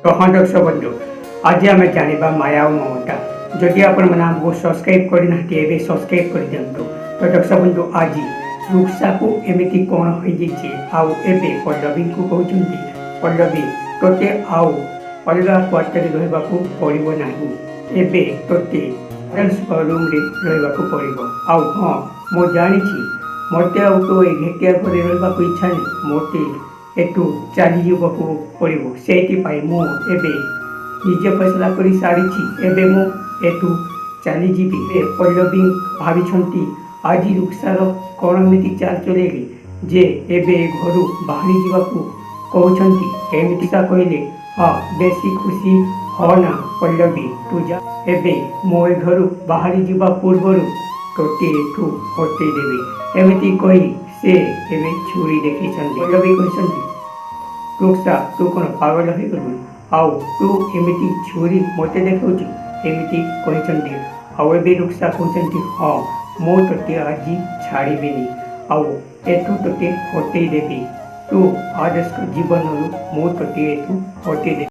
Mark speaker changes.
Speaker 1: तो हाँ दर्शक बंधु आज आम जाना माया और ममता जदि आपण मैंने आमको सब्सक्राइब करना एवं सब्सक्राइब कर दिंतु। तो दर्शक बंधु आज रुक्सा को एमती कौन हो जाए पल्लवी को कहते पल्लवी तोते आउ अलग क्वार्टर रहा पड़ो ना एवं तोते रूम रहा पड़ो हाँ मु जानी मत आउ तो घेटिया घर रहा इच्छा नहीं मत एटू चली जावाक पड़ो से मुझे निजे फैसला कर सारी एटू चली जीवी पल्लवी भावी आज रुक्सार कौन एमती चाल चलेगी जे एबे घर बाहरी जावाक कहते एमती कहले हाँ बेसी खुशी हो ना पल्लवी तू जा एबे मो घर बाहरी जावा पूर्वर तोते एठू हटे देवी एमती कही से एबे छुरी देखी पल्लवी कहते रुक्सा तू कौन पागल हो गलु आउ तू एमती छुरी मत देखा एमती कहते आउ ए रुक्सा कहते हाँ मो तोते आज छाड़बी आउ एठू तोते हटे देवी तू आज जीवन मो तोते एठू हटे देवी।